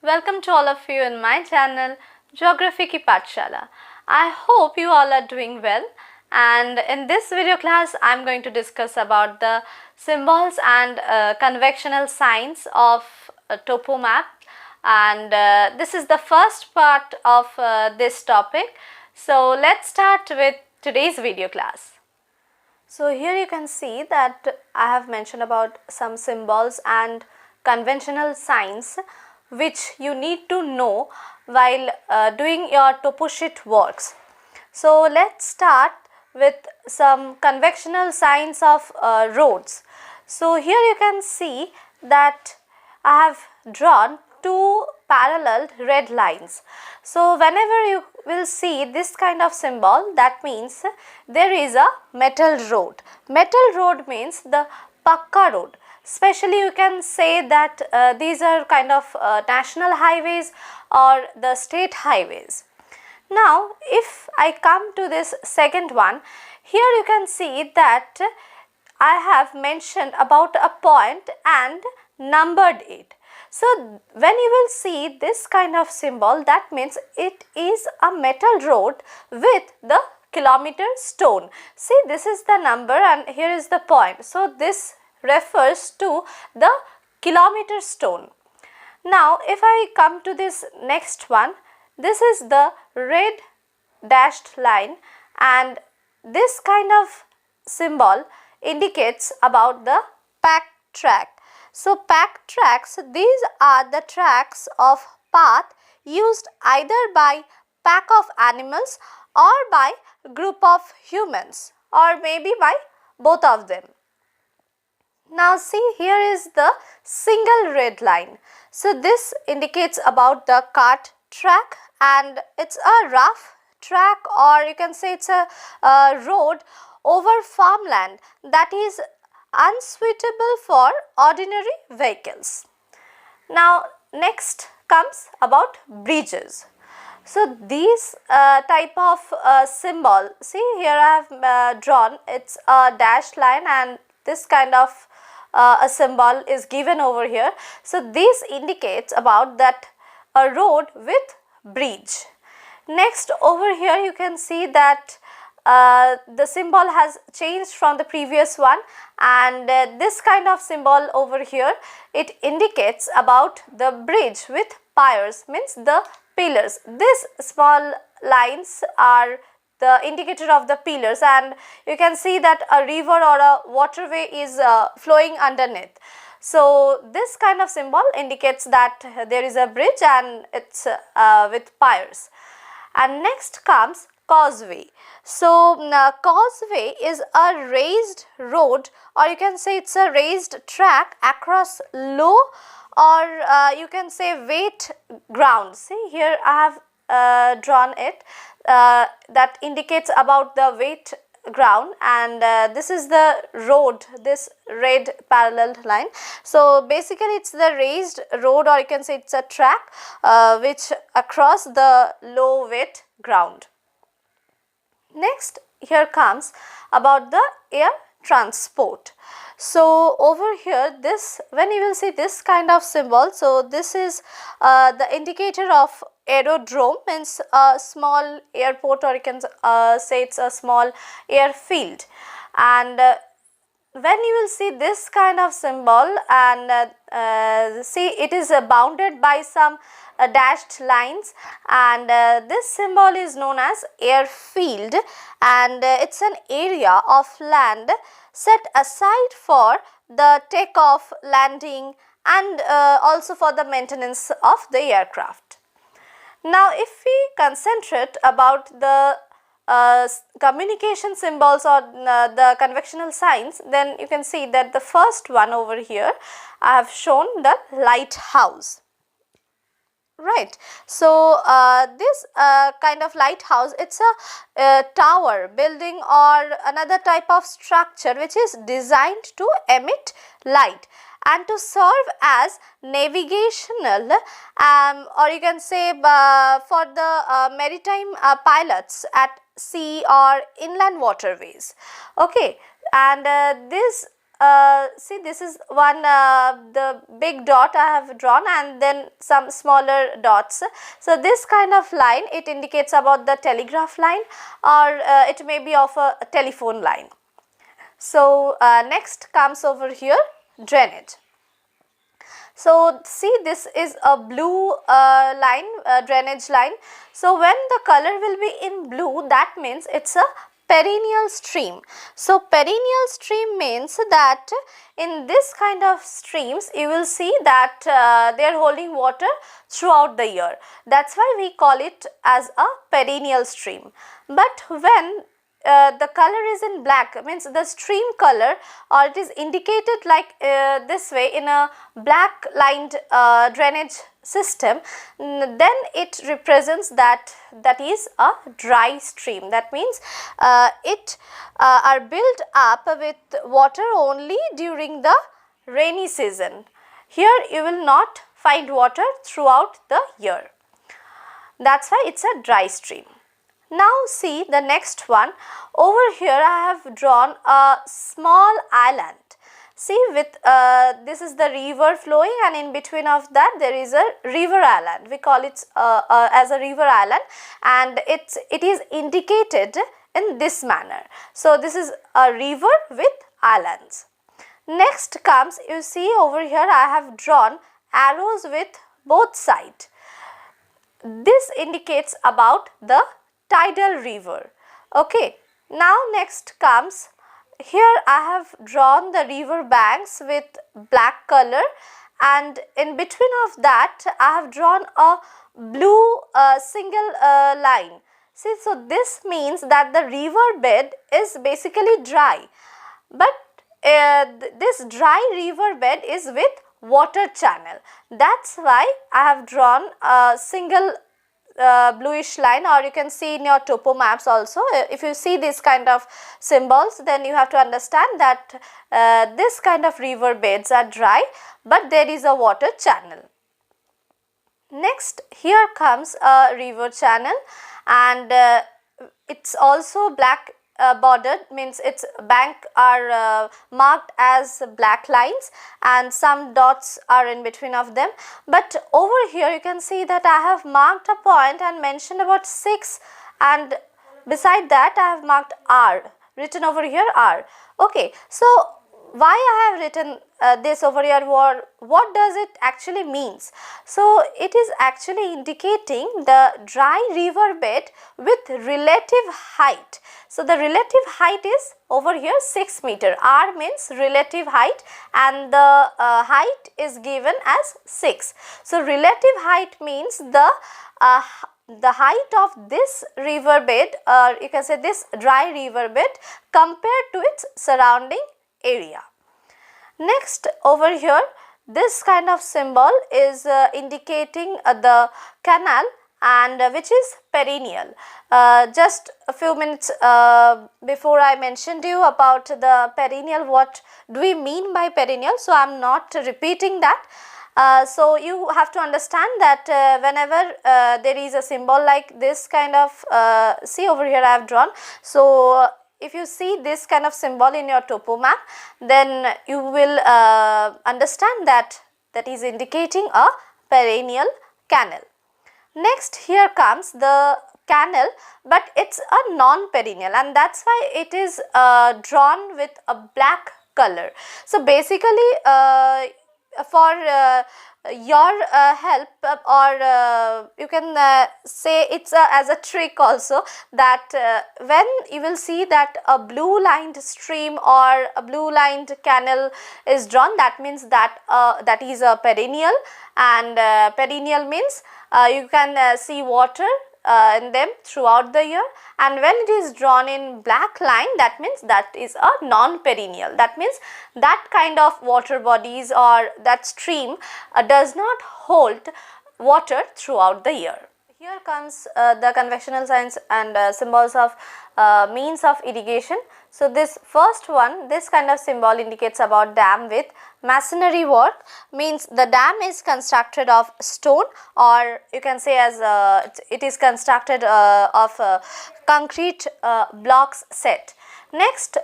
Welcome to all of you in my channel Geography Ki Pathshala. I hope you all are doing well, and in this video class I am going to discuss about the symbols and convectional signs of topo map, and this is the first part of this topic. So let's start with today's video class. So here you can see that I have mentioned about some symbols and conventional signs which you need to know while doing your topo sheet works. So let's start with some conventional signs of roads. So here you can see that I have drawn two parallel red lines. So whenever you will see this kind of symbol, that means there is a metal road. Metal road means the Pakka road. Especially you can say that these are kind of national highways or the state highways. Now if I come to this second one, here you can see that I have mentioned about a point and numbered it. So when you will see this kind of symbol, that means it is a metal road with the kilometer stone. See, this is the number and here is the point. So this refers to the kilometer stone. Now if I come to this next one, this is the red dashed line, and this kind of symbol indicates about the packed track. So packed tracks, these are the tracks of path used either by pack of animals or by group of humans, or maybe by both of them. Now see, here is the single red line. So this indicates about the cart track, and it's a rough track, or you can say it's a road over farmland that is unsuitable for ordinary vehicles. Now next comes about bridges. So these type of symbol, see here I have drawn, it's a dashed line and this kind of a symbol is given over here. So this indicates about that a road with bridge. Next over here you can see that the symbol has changed from the previous one, and this kind of symbol over here, it indicates about the bridge with piers, means the pillars. These small lines are the indicator of the pillars, and you can see that a river or a waterway is flowing underneath. So this kind of symbol indicates that there is a bridge and it's with piers. And next comes causeway. So causeway is a raised road, or you can say it's a raised track across low, or you can say wet ground. See here I have drawn it, that indicates about the wet ground, and this is the road, this red parallel line. So basically it's the raised road, or you can say it's a track which across the low wet ground. Next here comes about the air transport. So over here, this, when you will see this kind of symbol, so this is the indicator of aerodrome, means a small airport, or you can say it's a small airfield. And when you will see this kind of symbol, and see it is bounded by some dashed lines, and this symbol is known as airfield, and it's an area of land set aside for the takeoff, landing, and also for the maintenance of the aircraft. Now if we concentrate about the communication symbols or the conventional signs, then you can see that the first one over here I have shown the lighthouse. Right. So this kind of lighthouse, it's a tower, building, or another type of structure which is designed to emit light and to serve as navigational, or you can say for the maritime pilots at sea or inland waterways. Okay, and this see, this is one the big dot I have drawn, and then some smaller dots. So this kind of line, it indicates about the telegraph line, or it may be of a telephone line. So next comes over here, drainage. So see, this is a blue drainage line. So when the color will be in blue, that means it's a perennial stream. So perennial stream means that in this kind of streams, you will see that they are holding water throughout the year. That's why we call it as a perennial stream. But when the color is in black, means the stream color, or it is indicated like this way in a black lined drainage system, then it represents that is a dry stream. That means it are built up with water only during the rainy season. Here you will not find water throughout the year. That's why it's a dry stream. Now see the next one. Over here I have drawn a small island. See, with this is the river flowing, and in between of that there is a river island. We call it as a river island, and it is indicated in this manner. So this is a river with islands. Next comes, you see over here I have drawn arrows with both sides. This indicates about the tidal river. Okay, now next comes, here I have drawn the river banks with black color, and in between of that I have drawn a blue single line. See, so this means that the river bed is basically dry, but this dry river bed is with water channel. That's why I have drawn a single bluish line, or you can see in your topo maps also. If you see this kind of symbols, then you have to understand that this kind of river beds are dry, but there is a water channel. Next, here comes a river channel, and it's also black bordered, means its bank are marked as black lines, and some dots are in between of them. But over here you can see that I have marked a point and mentioned about 6, and beside that I have marked R, written over here R. Okay, so why I have written this over here, what does it actually means? So it is actually indicating the dry river bed with relative height. So the relative height is over here 6 meter. R means relative height, and the height is given as 6. So relative height means the height of this river bed, or you can say this dry river bed, compared to its surrounding area. Next, over here this kind of symbol is indicating the canal, and which is perennial. Just a few minutes before I mentioned you about the perennial, what do we mean by perennial, so I am not repeating that. So you have to understand that whenever there is a symbol like this kind of, see over here I have drawn. So if you see this kind of symbol in your topo map, then you will understand that is indicating a perennial canal. Next, here comes the canal, but it's a non-perennial, and that's why it is drawn with a black color. So basically for your help, or you can say it's as a trick also, that when you will see that a blue lined stream or a blue lined canal is drawn, that means that that is a perennial, and perennial means you can see water in them throughout the year, and when it is drawn in black line, that means that is a non-perennial. That means that kind of water bodies or that stream does not hold water throughout the year. Here comes the conventional signs and symbols of means of irrigation. So this first one, this kind of symbol indicates about dam with masonry work, means the dam is constructed of stone, or you can say as it is constructed of concrete blocks set. Next,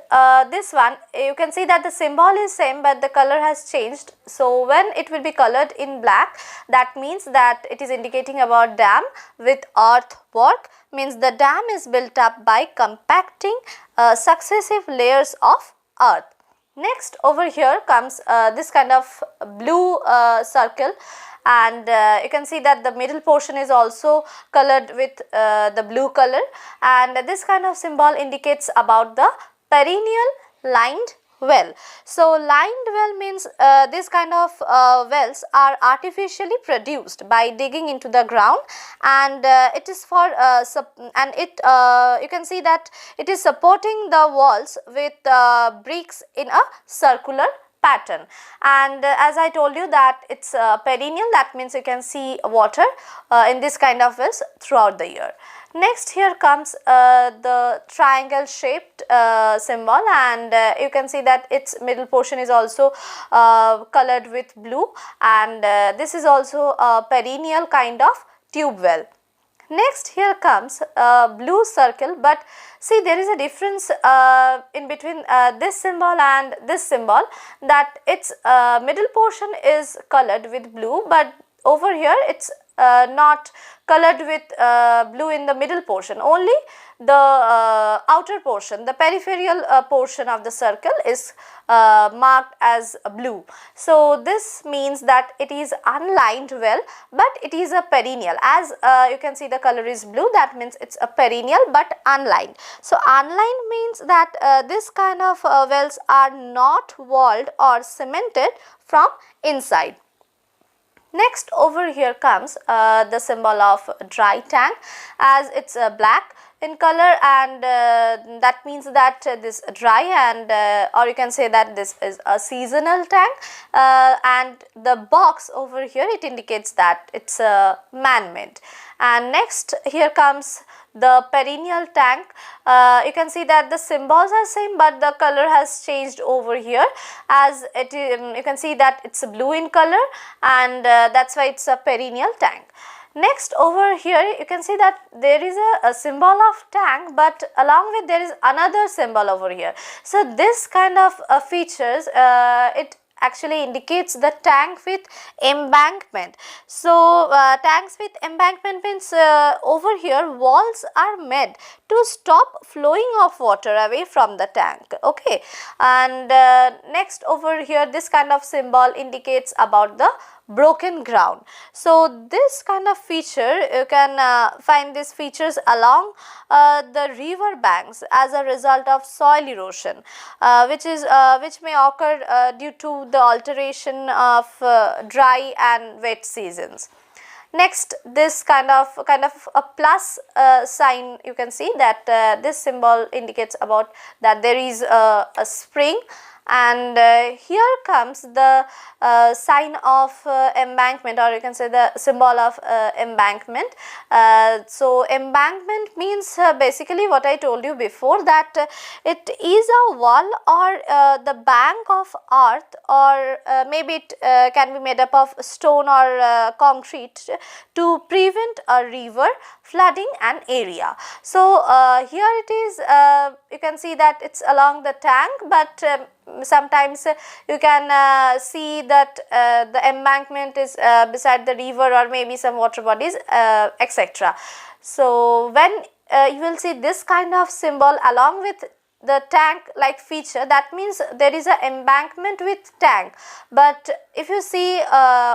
this one, you can see that the symbol is same but the color has changed. So when it will be colored in black, that means that it is indicating about dam with earthwork, means the dam is built up by compacting successive layers of earth. Next, over here comes this kind of blue circle, and you can see that the middle portion is also colored with the blue color, and this kind of symbol indicates about the perennial lined well. So lined well means this kind of wells are artificially produced by digging into the ground, and it is for you can see that it is supporting the walls with bricks in a circular pattern. And as I told you that it's perennial, that means you can see water in this kind of wells throughout the year. Next, here comes the triangle shaped symbol, and you can see that its middle portion is also colored with blue, and this is also a perennial kind of tube well. Next, here comes a blue circle, but see there is a difference in between this symbol and this symbol, that its middle portion is colored with blue, but over here it's not colored with blue in the middle portion, only the outer portion, the peripheral portion of the circle is marked as blue. So this means that it is unlined well, but it is a perennial. As you can see the color is blue, that means it's a perennial but unlined. So unlined means that this kind of wells are not walled or cemented from inside. Next, over here comes the symbol of dry tank, as it's black in color, and that means that this dry, and or you can say that this is a seasonal tank, and the box over here, it indicates that it's man-made. And next, here comes the perennial tank. You can see that the symbols are same but the color has changed over here, as it you can see that it's blue in color, and that's why it's a perennial tank. Next, over here you can see that there is a symbol of tank, but along with there is another symbol over here. So this kind of features it actually indicates the tank with embankment. So tanks with embankment means over here walls are made to stop flowing of water away from the tank. Okay, and next, over here this kind of symbol indicates about the broken ground. So this kind of feature, you can find these features along the river banks as a result of soil erosion, which may occur due to the alteration of dry and wet seasons. Next, this kind of a plus sign, you can see that this symbol indicates about that there is a spring, and here comes the sign of embankment, or you can say the symbol of embankment. So embankment means basically what I told you before, that it is a wall or the bank of earth, or maybe it can be made up of stone or concrete to prevent a river flooding an area. So here it is, you can see that it's along the tank, but sometimes you can see that the embankment is beside the river or maybe some water bodies, etc. So when you will see this kind of symbol along with the tank like feature, that means there is an embankment with tank. But if you see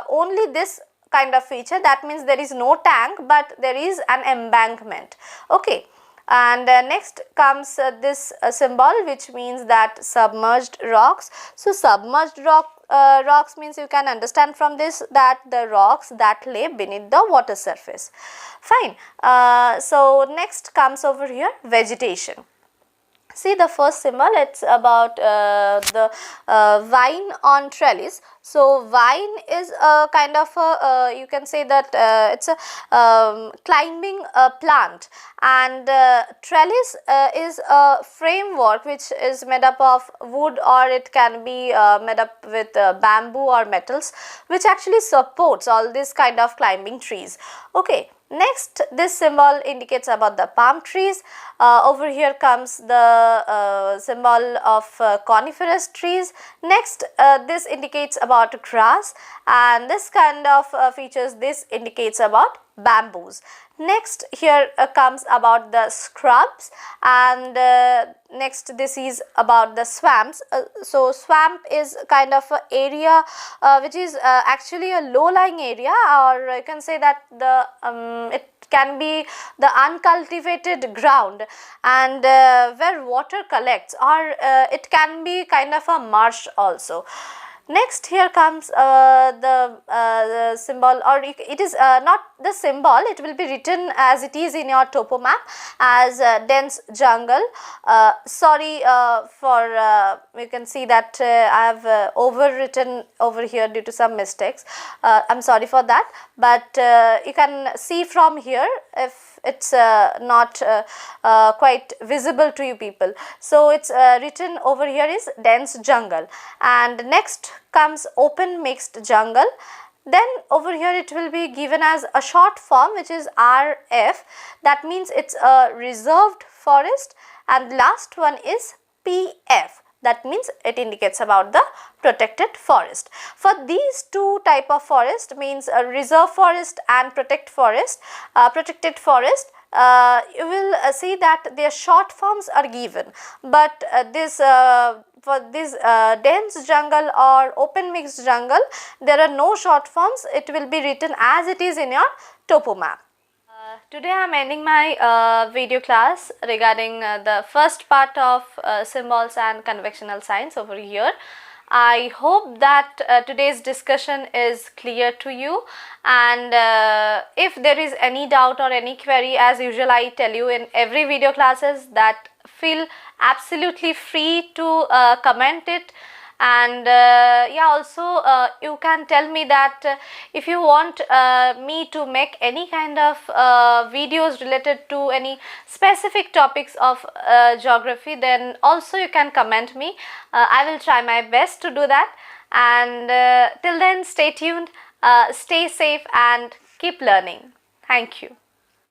only this kind of feature, that means there is no tank but there is an embankment. Okay. And next comes this symbol, which means that submerged rocks. So submerged rocks means, you can understand from this that the rocks that lay beneath the water surface. Fine. So next comes over here vegetation. See the first symbol, it's about the vine on trellis. So vine is a kind of a, you can say that it's a climbing plant, and trellis is a framework which is made up of wood, or it can be made up with bamboo or metals, which actually supports all this kind of climbing trees. Okay. Next, this symbol indicates about the palm trees. Over here comes the symbol of coniferous trees. Next, this indicates about grass, and this kind of features, this indicates about bamboos. Next, here comes about the scrubs, and next this is about the swamps. So swamp is kind of a area which is actually a low lying area, or you can say that the it can be the uncultivated ground, and where water collects, or it can be kind of a marsh also. Next, here comes the symbol, or it is not the symbol, it will be written as it is in your topo map as dense jungle. Sorry for you can see that I have overwritten over here due to some mistakes. I am sorry for that, but you can see from here if it's not quite visible to you people. So it's written over here is dense jungle, and next comes open mixed jungle. Then over here it will be given as a short form which is RF, that means it's a reserved forest, and last one is PF, that means it indicates about the protected forest. For these two type of forest, means a reserve forest and protected forest, you will see that their short forms are given, but for this dense jungle or open mixed jungle, there are no short forms, it will be written as it is in your topo map. Today I am ending my video class regarding the first part of symbols and conventional signs over here. I hope that today's discussion is clear to you, and if there is any doubt or any query, as usual I tell you in every video classes, that feel absolutely free to comment it. And yeah, also you can tell me that if you want me to make any kind of videos related to any specific topics of geography, then also you can comment me. I will try my best to do that, and till then stay tuned, stay safe and keep learning. Thank you.